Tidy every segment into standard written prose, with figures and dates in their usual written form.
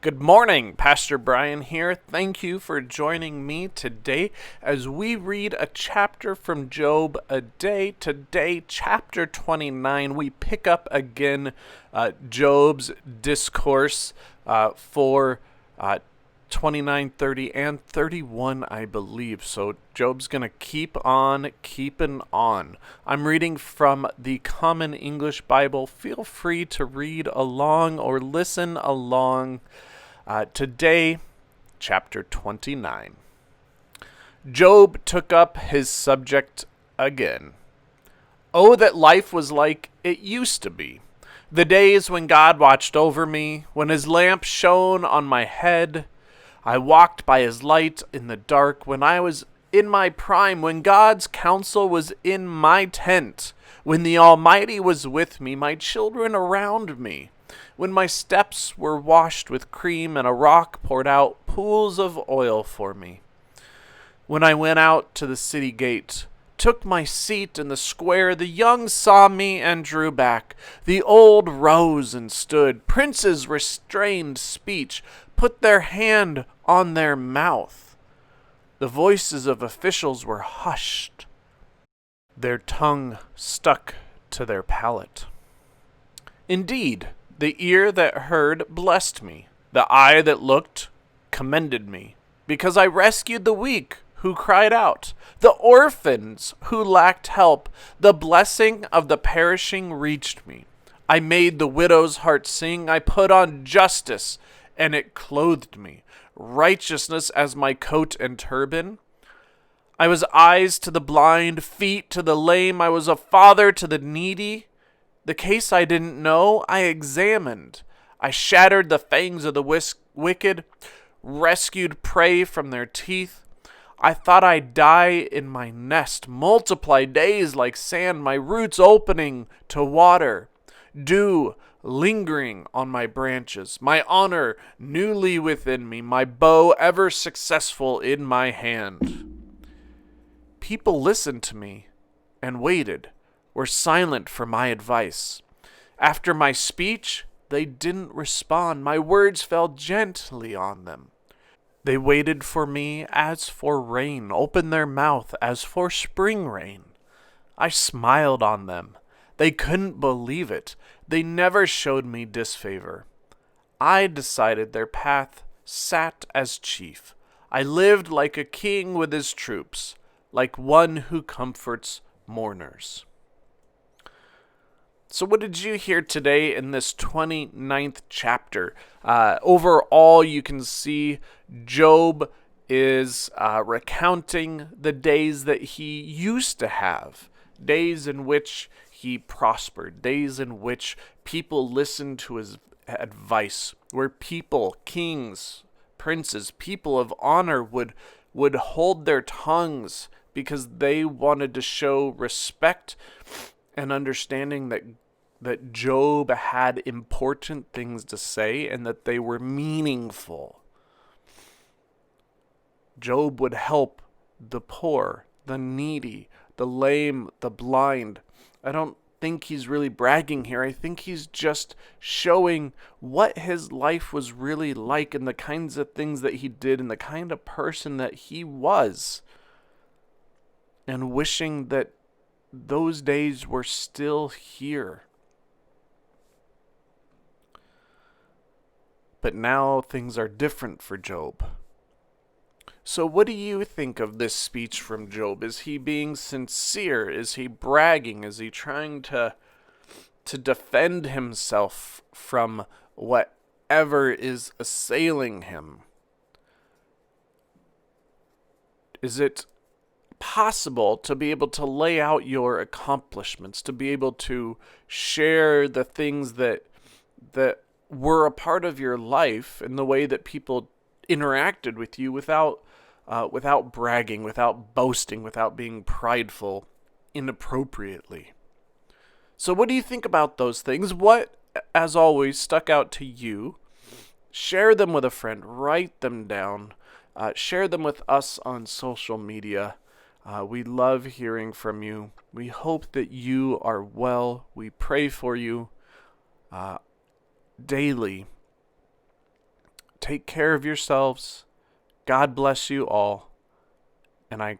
Good morning, Pastor Brian here. Thank you for joining me today as we read a chapter from Job a day. Today, chapter 29, we pick up again Job's discourse for 29, 30, and 31, I believe. So Job's going to keep on keeping on. I'm reading from the Common English Bible. Feel free to read along or listen along. Today, chapter 29. Job took up his subject again. Oh, that life was like it used to be. The days when God watched over me, when his lamp shone on my head. I walked by his light in the dark when I was in my prime, when God's counsel was in my tent, when the Almighty was with me, my children around me. When my steps were washed with cream and a rock poured out pools of oil for me. When I went out to the city gate, took my seat in the square, the young saw me and drew back. The old rose and stood. Princes restrained speech, put their hand on their mouth. The voices of officials were hushed. Their tongue stuck to their palate. Indeed, the ear that heard blessed me. The eye that looked commended me, because I rescued the weak who cried out, the orphans who lacked help. The blessing of the perishing reached me. I made the widow's heart sing. I put on justice, and it clothed me, righteousness as my coat and turban. I was eyes to the blind, feet to the lame. I was a father to the needy. The case I didn't know, I examined. I shattered the fangs of the wicked, rescued prey from their teeth. I thought I'd die in my nest, multiply days like sand, my roots opening to water, dew lingering on my branches, my honor newly within me, my bow ever successful in my hand. People listened to me and waited, were silent for my advice. After my speech, they didn't respond. My words fell gently on them. They waited for me as for rain, opened their mouth as for spring rain. I smiled on them. They couldn't believe it. They never showed me disfavor. I decided their path, sat as chief. I lived like a king with his troops, like one who comforts mourners. So what did you hear today in this 29th chapter? Overall, you can see Job is recounting the days that he used to have, days in which he prospered, days in which people listened to his advice, where people, kings, princes, people of honor would hold their tongues because they wanted to show respect and understanding that Job had important things to say and that they were meaningful. Job would help the poor, the needy, the lame, the blind. I don't think he's really bragging here. I think he's just showing what his life was really like and the kinds of things that he did and the kind of person that he was. And wishing that those days were still here. But now things are different for Job. So what do you think of this speech from Job? Is he being sincere? Is he bragging? Is he trying to defend himself from whatever is assailing him? Is it possible to be able to lay out your accomplishments, to be able to share the things that were a part of your life and the way that people interacted with you without bragging, without boasting, without being prideful inappropriately? So what do you think about those things? What, as always, stuck out to you? Share them with a friend. Write them down. Share them with us on social media. We love hearing from you. We hope that you are well. We pray for you daily take care of yourselves. God bless you all. And I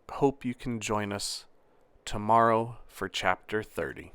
hope you can join us tomorrow for chapter 30.